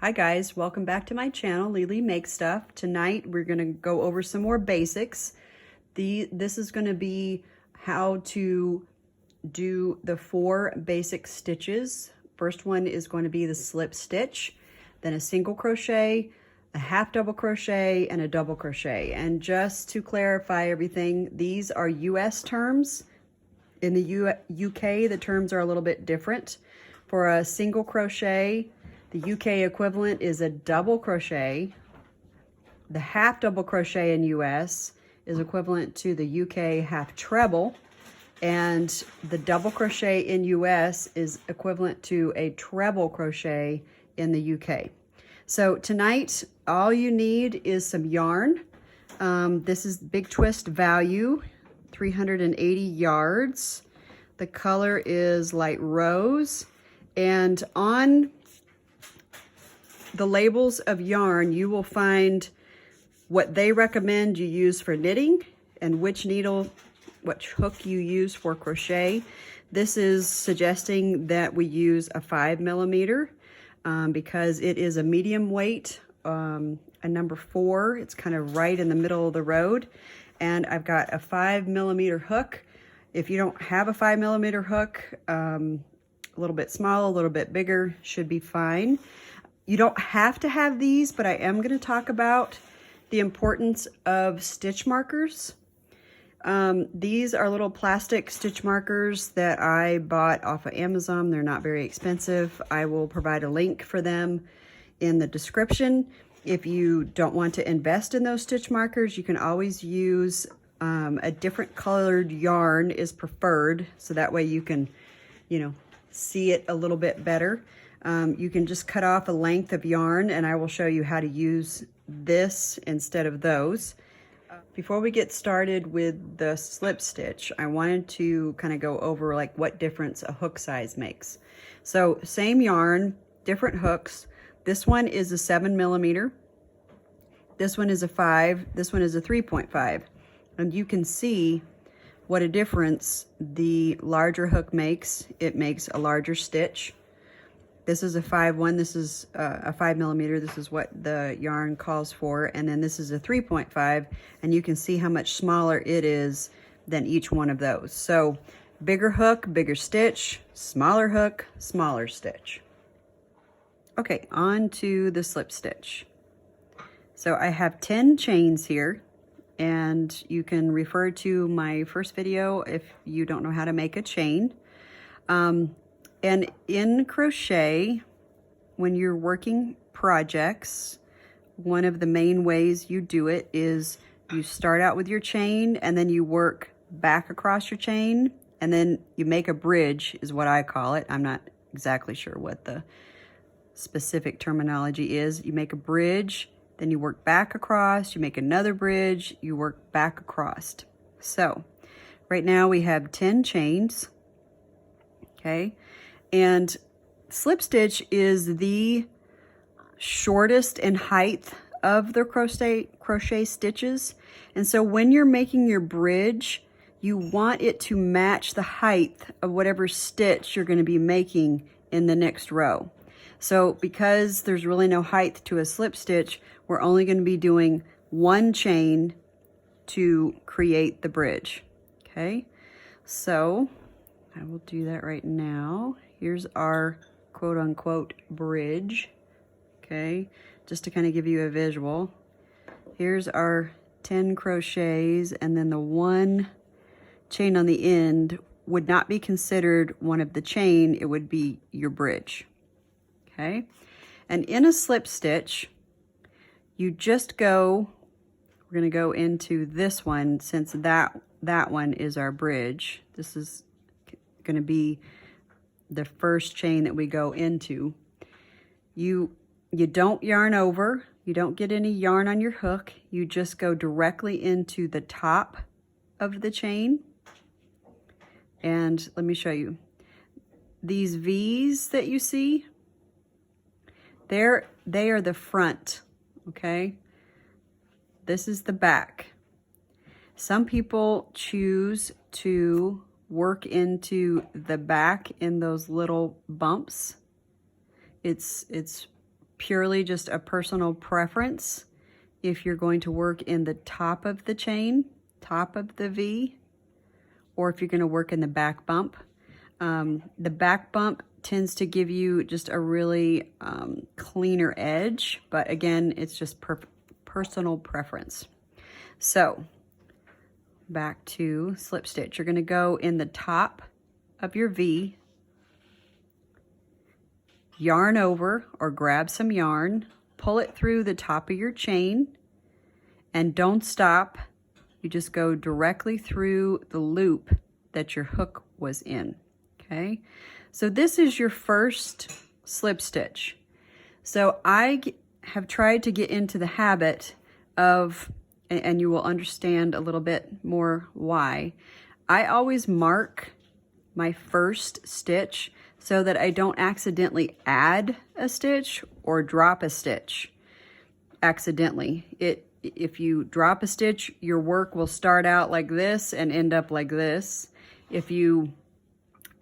Hi guys, welcome back to my channel, Lily Makes Stuff. Tonight we're going to go over some more basics. This is going to be how to do the 4 basic stitches. First one is going to be the slip stitch, then a single crochet, a half double crochet, and a double crochet. And just to clarify everything, these are US terms. In the UK, the terms are a little bit different. For a single crochet, the UK equivalent is a double crochet. The half double crochet in US is equivalent to the UK half treble, and the double crochet in US is equivalent to a treble crochet in the UK. So tonight, all you need is some yarn. This is Big Twist Value, 380 yards. The color is light rose, and on the labels of yarn, you will find what they recommend you use for knitting and which hook you use for crochet. This is suggesting that we use a 5mm because it is a medium weight, a number 4. It's kind of right in the middle of the road. And I've got a 5mm hook. If you don't have a 5mm hook, a little bit small, a little bit bigger should be fine. You don't have to have these, but I am going to talk about the importance of stitch markers. These are little plastic stitch markers that I bought off of Amazon. They're not very expensive. I will provide a link for them in the description. If you don't want to invest in those stitch markers, you can always use a different colored yarn is preferred, so that way you can, see it a little bit better. You can just cut off a length of yarn, and I will show you how to use this instead of those. Before we get started with the slip stitch, I wanted to kind of go over what difference a hook size makes. So same yarn, different hooks. This one is a 7mm. This one is a 5. This one is a 3.5. And you can see what a difference the larger hook makes. It makes a larger stitch. This is a 5.1, this is a 5mm, this is what the yarn calls for, and then this is a 3.5, and you can see how much smaller it is than each one of those. So bigger hook, bigger stitch, smaller hook, smaller stitch. Okay, on to the slip stitch. So I have 10 chains here, and you can refer to my first video if you don't know how to make a chain. And in crochet, when you're working projects, one of the main ways you do it is you start out with your chain and then you work back across your chain, and then you make a bridge is what I call it. I'm not exactly sure what the specific terminology is. You make a bridge, then you work back across, you make another bridge, you work back across. So right now we have 10 chains, okay? And slip stitch is the shortest in height of the crochet stitches. And so when you're making your bridge, you want it to match the height of whatever stitch you're going to be making in the next row. So because there's really no height to a slip stitch, we're only going to be doing 1 chain to create the bridge. Okay, so I will do that right now. Here's our quote-unquote bridge, okay? Just to kind of give you a visual. Here's our 10 crochets, and then the 1 chain on the end would not be considered one of the chain, it would be your bridge, okay? And in a slip stitch, you just go, we're gonna go into this one since that one is our bridge. This is gonna be the first chain that we go into. You don't yarn over, you don't get any yarn on your hook, you just go directly into the top of the chain. And let me show you. These V's that you see, they are the front, okay? This is the back. Some people choose to work into the back in those little bumps. It's purely just a personal preference if you're going to work in the top of the chain, top of the V, or if you're going to work in the back bump. The back bump tends to give you just a really cleaner edge, but again, it's just personal preference. So back to slip stitch. You're going to go in the top of your V, yarn over or grab some yarn, pull it through the top of your chain, and don't stop. You just go directly through the loop that your hook was in. Okay, so this is your first slip stitch. So I have tried to get into the habit of, and you will understand a little bit more why, I always mark my first stitch so that I don't accidentally add a stitch or drop a stitch accidentally. If you drop a stitch, your work will start out like this and end up like this. If you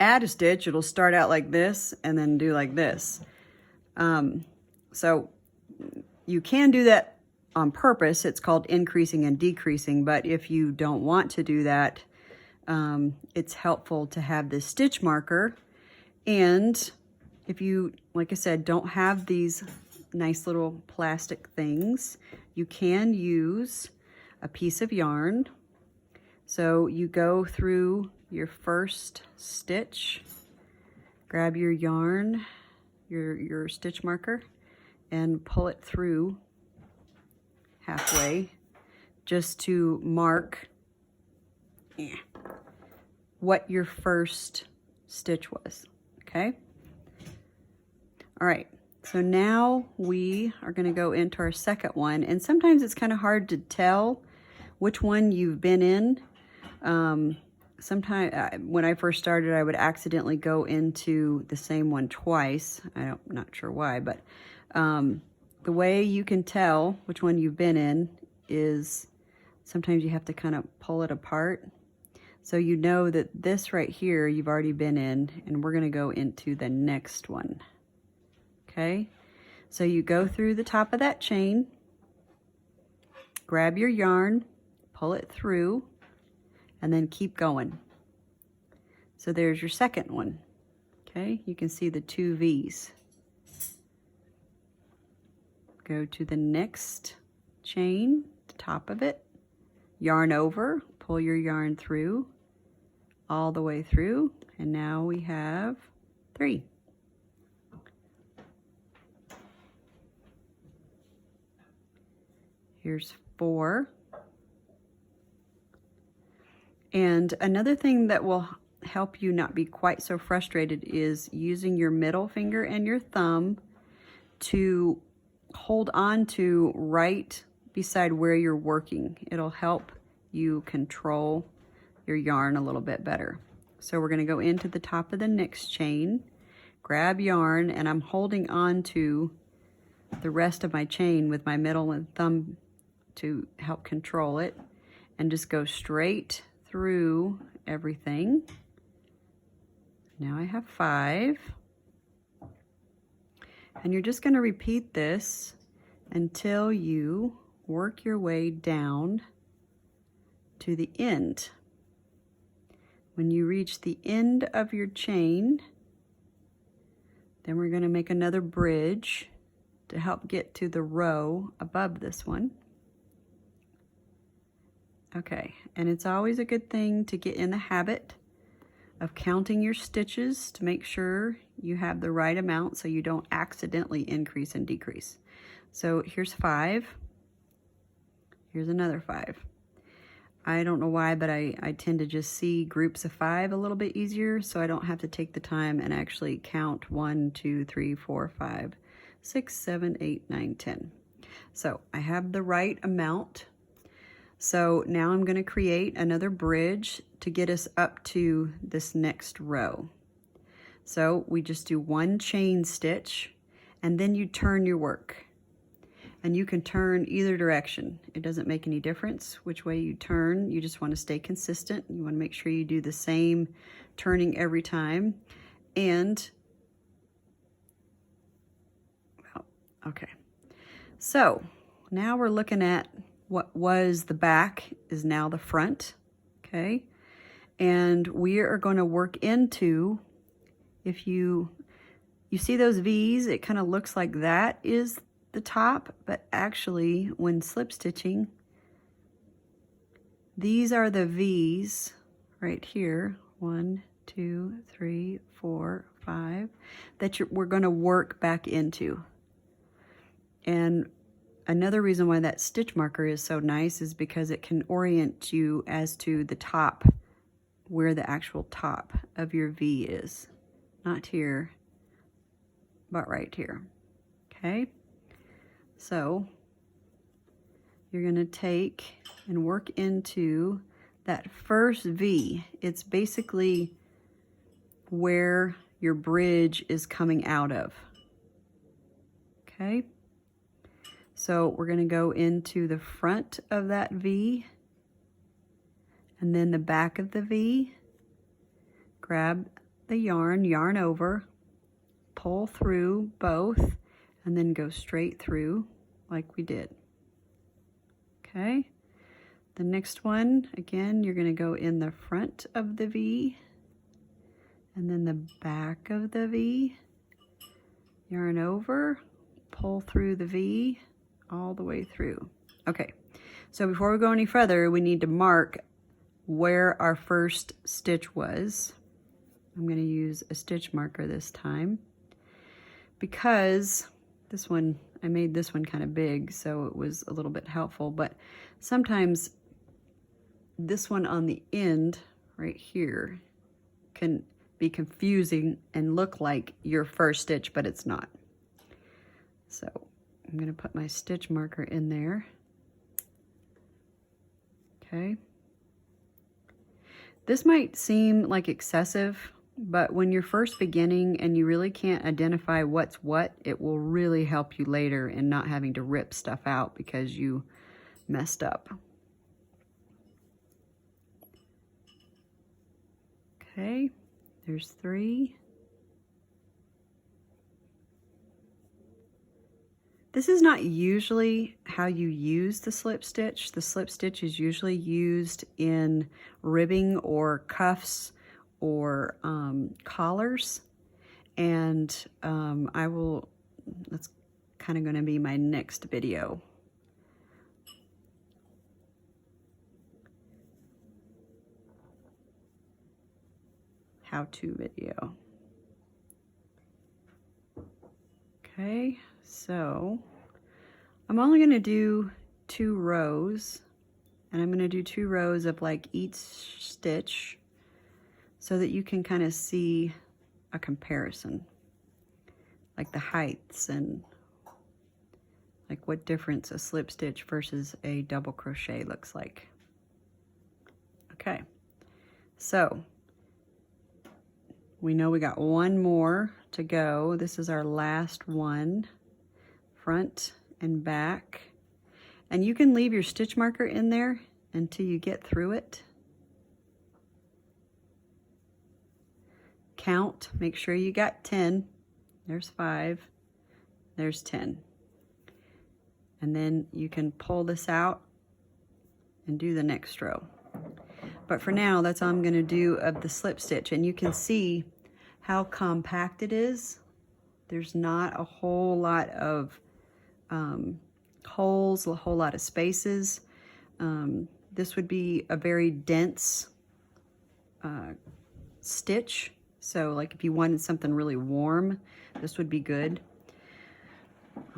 add a stitch, it'll start out like this and then do like this. So you can do that on purpose. It's called increasing and decreasing, but if you don't want to do that, it's helpful to have this stitch marker. And if you, like I said, don't have these nice little plastic things, you can use a piece of yarn. So you go through your first stitch, grab your yarn, your stitch marker, and pull it through halfway just to mark what your first stitch was. Okay? All right, so now we are going to go into our second one, and sometimes it's kind of hard to tell which one you've been in. Sometimes when I first started, I would accidentally go into the same one twice. I'm not sure why, but the way you can tell which one you've been in is sometimes you have to kind of pull it apart. So you know that this right here you've already been in, and we're going to go into the next one. Okay, so you go through the top of that chain, grab your yarn, pull it through, and then keep going. So there's your second one. Okay, you can see the two V's. Go to the next chain, the top of it, yarn over, pull your yarn through, all the way through, and now we have 3. Here's 4. And another thing that will help you not be quite so frustrated is using your middle finger and your thumb to hold on to right beside where you're working. It'll help you control your yarn a little bit better. So we're going to go into the top of the next chain, grab yarn, and I'm holding on to the rest of my chain with my middle and thumb to help control it, and just go straight through everything. Now I have 5. And you're just going to repeat this until you work your way down to the end. When you reach the end of your chain, then we're going to make another bridge to help get to the row above this one. Okay, and it's always a good thing to get in the habit of counting your stitches to make sure you have the right amount so you don't accidentally increase and decrease. So here's 5. Here's another 5. I don't know why, but I tend to just see groups of 5 a little bit easier, so I don't have to take the time and actually count 1, 2, 3, 4, 5, 6, 7, 8, 9, 10. So I have the right amount. So now I'm going to create another bridge to get us up to this next row. So we just do 1 chain stitch, and then you turn your work. And you can turn either direction. It doesn't make any difference which way you turn. You just want to stay consistent. You want to make sure you do the same turning every time. And well, Okay, so now we're looking at what was the back is now the front, okay? And we are going to work into, if you see those V's, it kind of looks like that is the top, but actually when slip stitching, these are the V's right here, 1, 2, 3, 4, 5, that we're going to work back into. And another reason why that stitch marker is so nice is because it can orient you as to the top, where the actual top of your V is. Not here, but right here. Okay? So you're going to take and work into that first V. It's basically where your bridge is coming out of. Okay? So we're going to go into the front of that V, and then the back of the V. Grab the yarn over, pull through both, and then go straight through like we did. Okay? The next one, again, you're going to go in the front of the V, and then the back of the V. Yarn over, pull through the V, all the way through. Okay, so before we go any further, we need to mark where our first stitch was. I'm going to use a stitch marker this time because this one, I made this one kind of big, so it was a little bit helpful, but sometimes this one on the end right here can be confusing and look like your first stitch, but it's not. So I'm going to put my stitch marker in there. Okay. This might seem like excessive, but when you're first beginning and you really can't identify what's what, it will really help you later in not having to rip stuff out because you messed up. Okay, there's 3. This is not usually how you use the slip stitch. The slip stitch is usually used in ribbing or cuffs or collars. And that's kind of going to be my next video. How-to video. Okay. So I'm only going to do 2 rows, and I'm going to do 2 rows of like each stitch so that you can kind of see a comparison, like the heights and like what difference a slip stitch versus a double crochet looks like. Okay, so we know we got 1 more to go. This is our last one. Front and back, and you can leave your stitch marker in there until you get through it. Count, make sure you got 10. There's 5, there's 10. And then you can pull this out and do the next row. But for now, that's all I'm going to do of the slip stitch, and you can see how compact it is. There's not a whole lot of holes, a whole lot of spaces. This would be a very dense stitch. So like if you wanted something really warm, this would be good.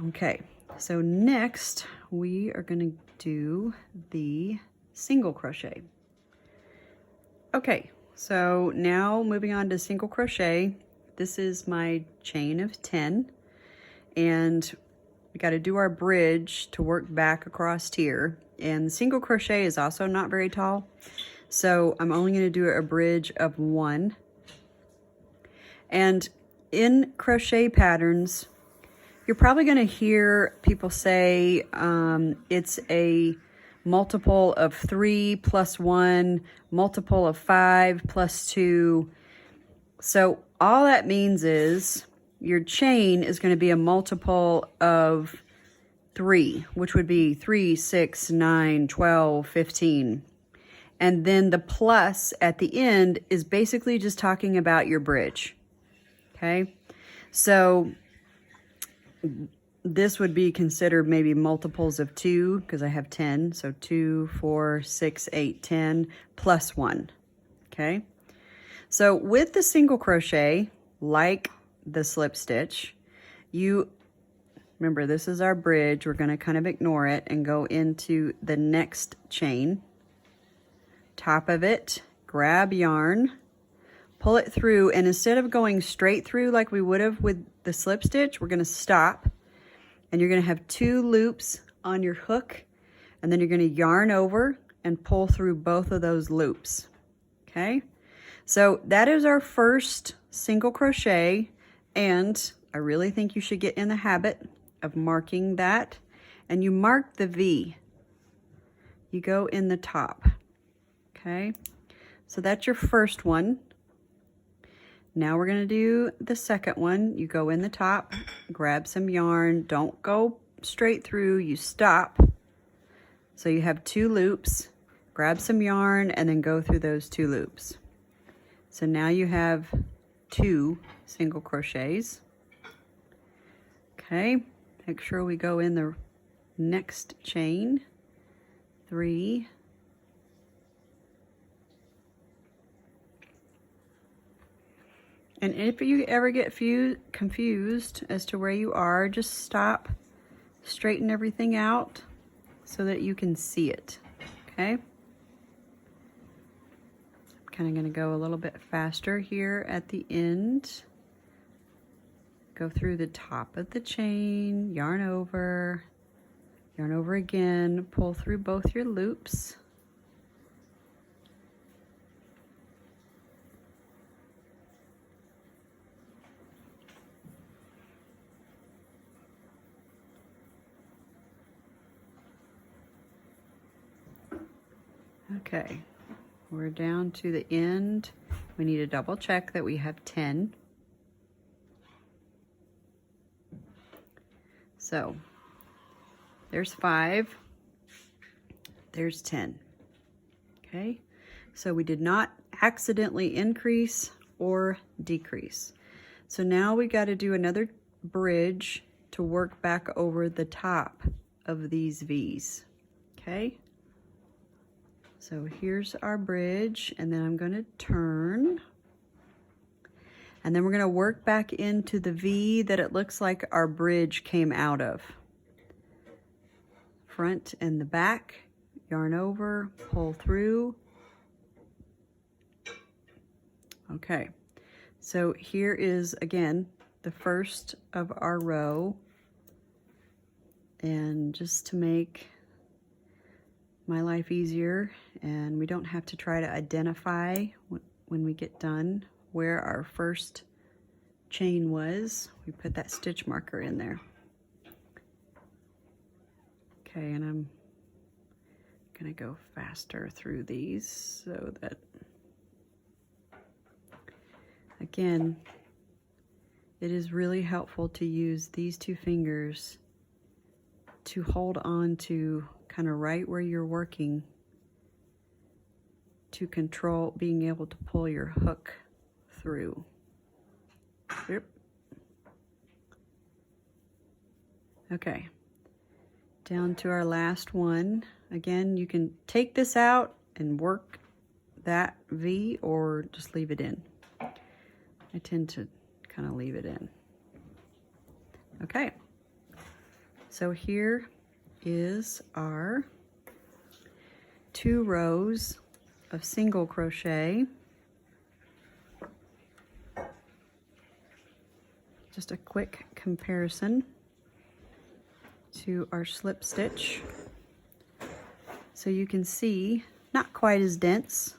Okay, so next we are going to do the single crochet. Okay, so now moving on to single crochet. This is my chain of 10, and we got to do our bridge to work back across here. And single crochet is also not very tall, so I'm only going to do a bridge of 1. And in crochet patterns, you're probably going to hear people say it's a multiple of 3 plus 1, multiple of 5 plus 2. So all that means is your chain is going to be a multiple of 3, which would be 3, 6, 9, 12, 15. And then the plus at the end is basically just talking about your bridge. Okay, so this would be considered maybe multiples of 2 because I have 10. So 2, 4, 6, 8, 10 plus 1. Okay, so with the single crochet, like the slip stitch, you remember this is our bridge. We're going to kind of ignore it and go into the next chain. Top of it, grab yarn, pull it through, and instead of going straight through like we would have with the slip stitch, we're going to stop, and you're going to have 2 loops on your hook, and then you're going to yarn over and pull through both of those loops. Okay, so that is our first single crochet, and I really think you should get in the habit of marking that. And you mark the V, you go in the top. Okay, so that's your first one. Now we're going to do the second one. You go in the top, grab some yarn, don't go straight through, you stop. So you have 2 loops, grab some yarn, and then go through those 2 loops. So now you have 2 single crochets. Okay, make sure we go in the next chain. 3, and if you ever get confused as to where you are, just stop, straighten everything out so that you can see it. Okay, I'm kind of going to go a little bit faster here at the end. Go through the top of the chain, yarn over again, pull through both your loops. Okay, we're down to the end. We need to double check that we have 10. So there's 5, there's 10. Okay, so we did not accidentally increase or decrease. So now we got to do another bridge to work back over the top of these V's. Okay, so here's our bridge, and then I'm going to turn, and then we're going to work back into the V that it looks like our bridge came out of. Front and the back, yarn over, pull through. Okay, so here is again the first of our row, and just to make my life easier and we don't have to try to identify when we get done where our first chain was, we put that stitch marker in there. Okay, and I'm gonna go faster through these so that, again, it is really helpful to use these 2 fingers to hold on to kind of right where you're working to control being able to pull your hook through. Yep. Okay, down to our last one. Again, you can take this out and work that V or just leave it in. I tend to kind of leave it in. Okay, so here is our 2 rows of single crochet. Just a quick comparison to our slip stitch. So you can see, not quite as dense,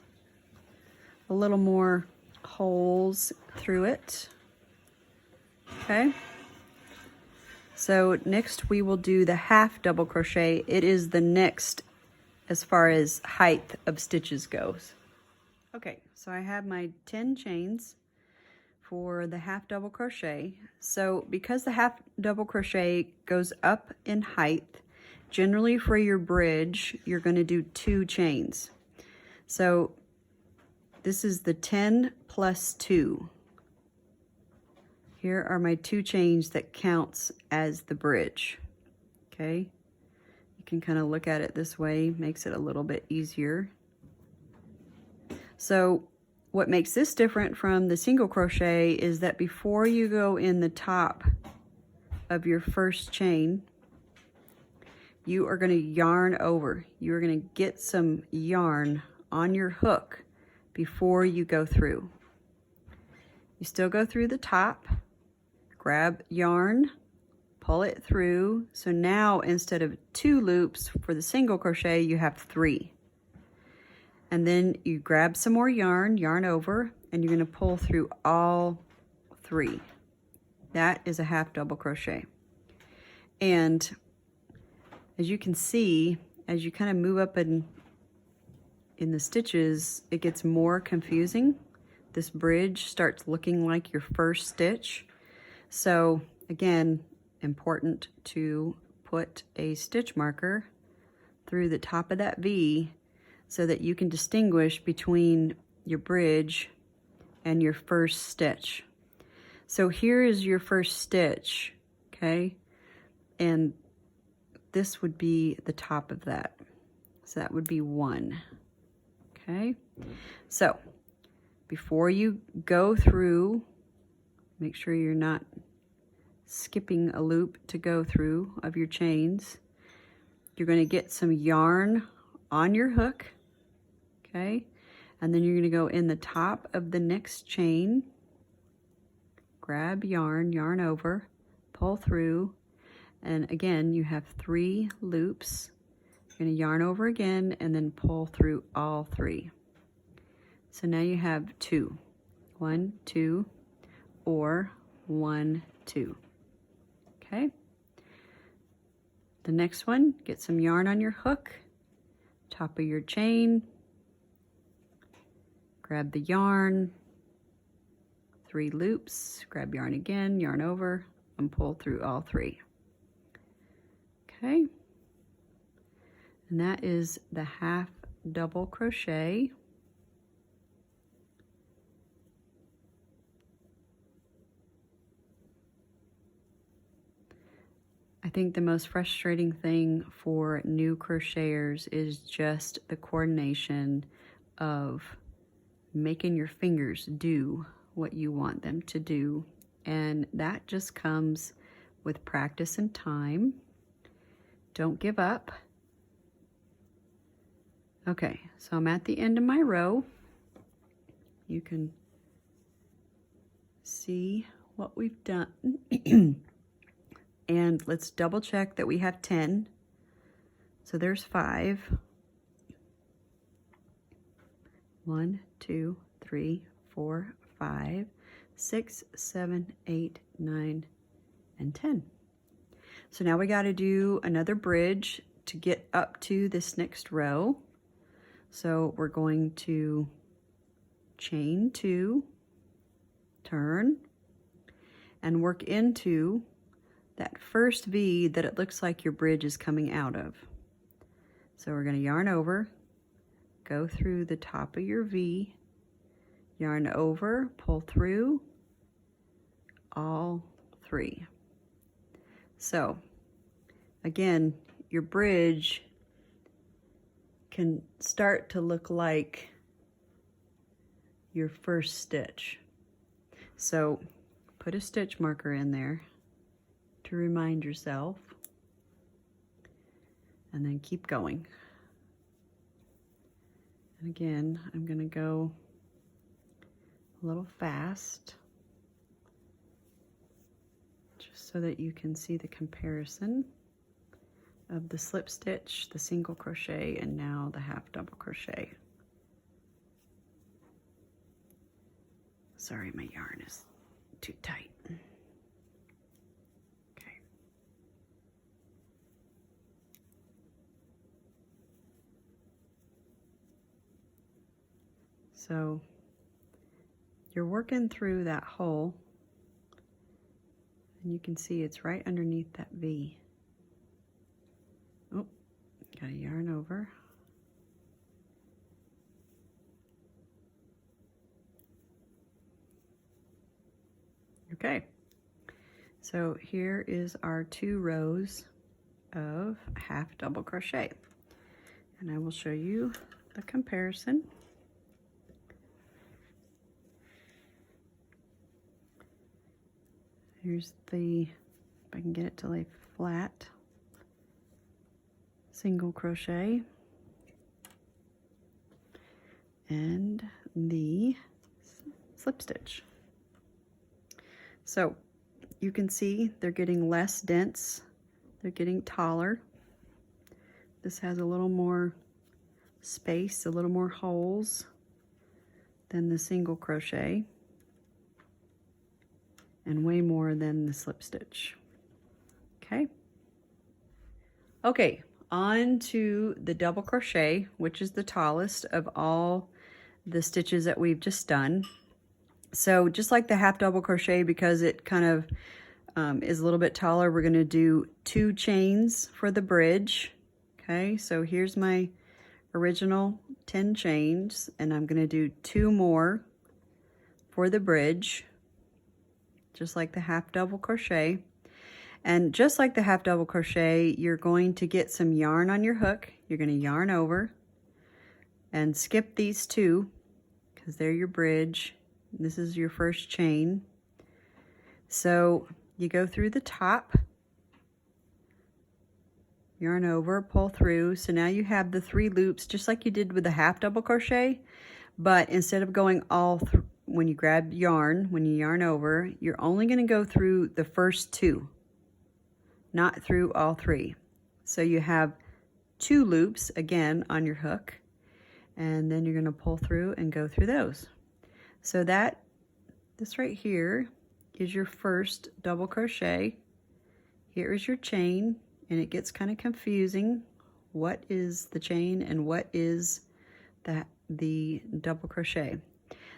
a little more holes through it. Okay. So next we will do the half double crochet. It is the next as far as height of stitches goes. Okay, so I have my 10 chains for the half double crochet. So because the half double crochet goes up in height, generally for your bridge, you're going to do 2 chains. So this is the 10 plus 2. Here are my 2 chains that counts as the bridge. Okay, you can kind of look at it this way, makes it a little bit easier. So what makes this different from the single crochet is that before you go in the top of your first chain, you are going to yarn over. You are going to get some yarn on your hook before you go through. You still go through the top, grab yarn, pull it through. So now instead of 2 loops for the single crochet, you have 3. And then you grab some more yarn, yarn over, and you're going to pull through all 3. That is a half double crochet. And as you can see, as you kind of move up in the stitches, it gets more confusing. This bridge starts looking like your first stitch. So again, important to put a stitch marker through the top of that V so that you can distinguish between your bridge and your first stitch. So here is your first stitch, okay? And this would be the top of that. So that would be 1, okay? So before you go through, make sure you're not skipping a loop to go through of your chains. You're going to get some yarn on your hook, okay? And then you're going to go in the top of the next chain, grab yarn, yarn over, pull through, and again you have 3 loops. You're going to yarn over again and then pull through all 3. So now you have 2. 1, 2, or 1, 2. Okay? The next one, get some yarn on your hook, top of your chain, grab the yarn, 3 loops, grab yarn again, yarn over, and pull through all 3. Okay? And that is the half double crochet. I think the most frustrating thing for new crocheters is just the coordination of making your fingers do what you want them to do. And that just comes with practice and time. Don't give up. Okay, so I'm at the end of my row. You can see what we've done. And let's double check that we have 10. So there's 5. 1, 2, 3, 4, 5, 6, 7, 8, 9, and 10. So now we got to do another bridge to get up to this next row. So we're going to chain 2, turn, and work into that first V that it looks like your bridge is coming out of. So we're going to yarn over, go through the top of your V, yarn over, pull through all 3. So again, your bridge can start to look like your first stitch. So put a stitch marker in there to remind yourself, and then keep going. And again, I'm going to go a little fast just so that you can see the comparison of the slip stitch, the single crochet, and now the half double crochet. Sorry, my yarn is too tight. Okay. So you're working through that hole, and you can see it's right underneath that V. Oh, gotta yarn over. Okay, so here is our 2 rows of half double crochet, and I will show you the comparison. Here's the, if I can get it to lay flat, single crochet, and the slip stitch. So you can see they're getting less dense, they're getting taller. This has a little more space, a little more holes than the single crochet, and way more than the slip stitch. Okay, on to the double crochet, which is the tallest of all the stitches that we've just done. So just like the half double crochet, because it kind of is a little bit taller, we're going to do 2 chains for the bridge. Okay, so here's my original 10 chains, and I'm going to do 2 more for the bridge, just like the half double crochet. And just like the half double crochet, you're going to get some yarn on your hook. You're going to yarn over and skip these 2 because they're your bridge. This is your first chain. So you go through the top, yarn over, pull through. So now you have the 3 loops just like you did with the half double crochet, but instead of going all through, when you grab yarn, when you yarn over, you're only going to go through the first 2, not through all 3. So you have 2 loops again on your hook, and then you're going to pull through and go through those. So this right here is your first double crochet. Here is your chain, and it gets kind of confusing. What is the chain and what is the double crochet?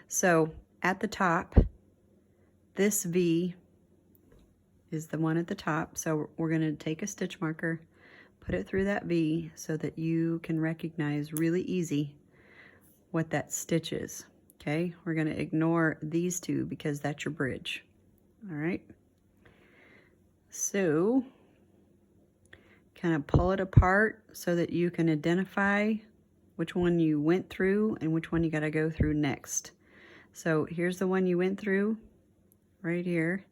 So at the top, this V is the one at the top. So we're going to take a stitch marker, put it through that V so that you can recognize really easy what that stitch is. Okay, we're going to ignore these 2 because that's your bridge. All right, so kind of pull it apart so that you can identify which one you went through and which one you got to go through next. So here's the one you went through right here,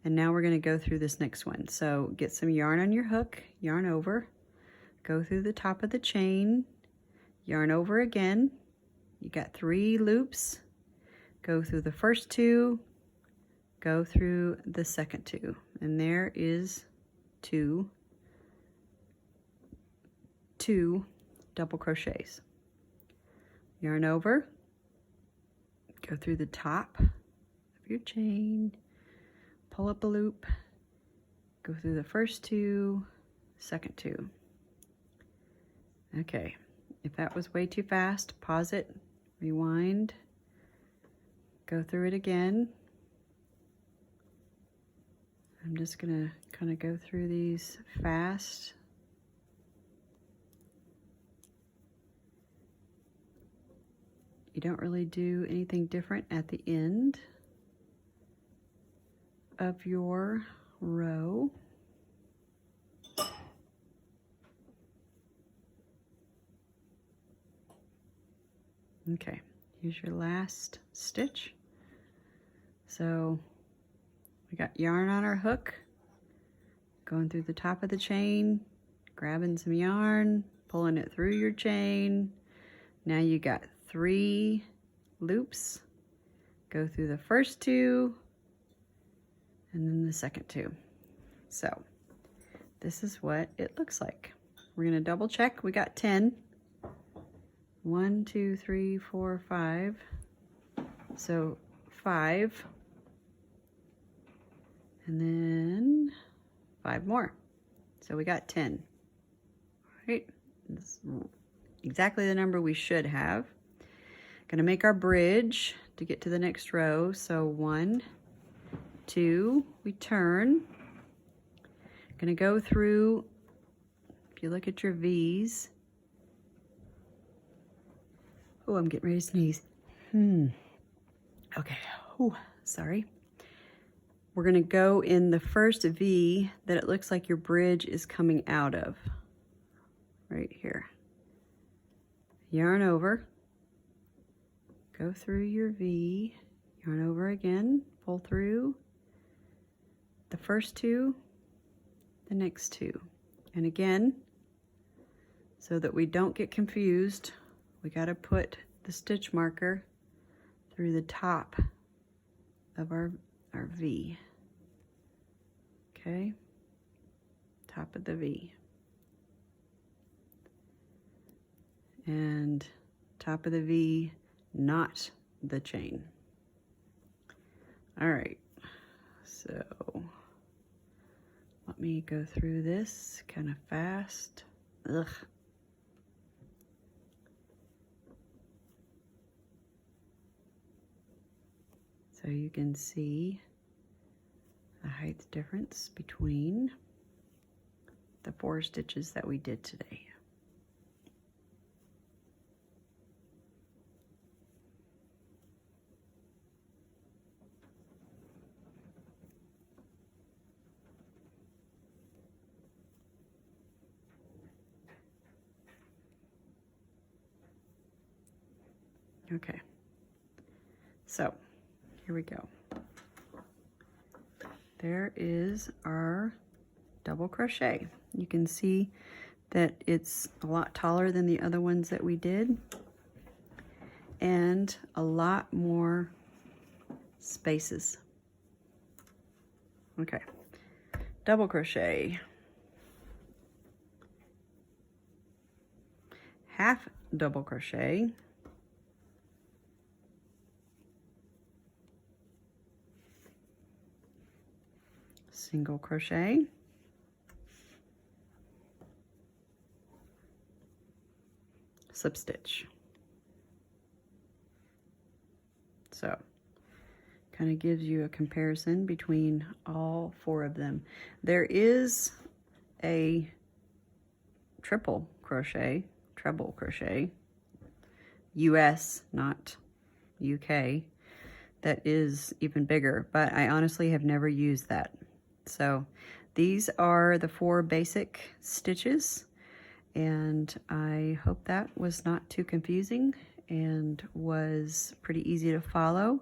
and now we're going to go through this next one. So get some yarn on your hook, yarn over, go through the top of the chain, yarn over again. You got 3 loops, go through the first 2, go through the second 2, and there is 2 double crochets. Yarn over, go through the top of your chain, pull up a loop, go through the first 2, second 2. Okay, if that was way too fast, pause it, rewind, go through it again. I'm just gonna kind of go through these fast. You don't really do anything different at the end of your row. Okay, here's your last stitch. So we got yarn on our hook, going through the top of the chain, grabbing some yarn, pulling it through your chain. Now you got 3 loops. Go through the first 2 and then the second 2. So this is what it looks like. We're going to double check. We got 10. 1, 2, 3, 4, 5. So 5. And then 5 more. So we got 10. All right. That's exactly the number we should have. Going to make our bridge to get to the next row. So 1, 2, we turn. Gonna go through, if you look at your V's. Oh, I'm getting ready to sneeze. Okay, oh, sorry. We're gonna go in the first V that it looks like your bridge is coming out of, right here. Yarn over, go through your V, yarn over again, pull through the first 2, the next 2. And again, so that we don't get confused, we got to put the stitch marker through the top of our V. Okay, top of the V. And top of the V, not the chain. All right, so let me go through this kind of fast. Ugh. So you can see the height difference between the 4 stitches that we did today. Okay, so here we go. There is our double crochet. You can see that it's a lot taller than the other ones that we did, and a lot more spaces. Okay, double crochet, half double crochet, single crochet, slip stitch. So kind of gives you a comparison between all 4 of them. There is a treble crochet, US, not UK, that is even bigger, but I honestly have never used that. So these are the 4 basic stitches, and I hope that was not too confusing and was pretty easy to follow.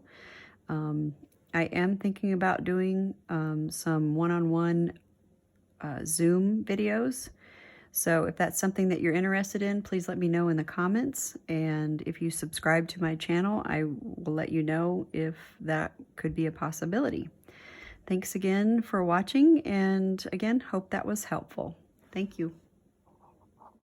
I am thinking about doing some one-on-one Zoom videos. So if that's something that you're interested in, please let me know in the comments. And if you subscribe to my channel, I will let you know if that could be a possibility. Thanks again for watching, and again, hope that was helpful. Thank you.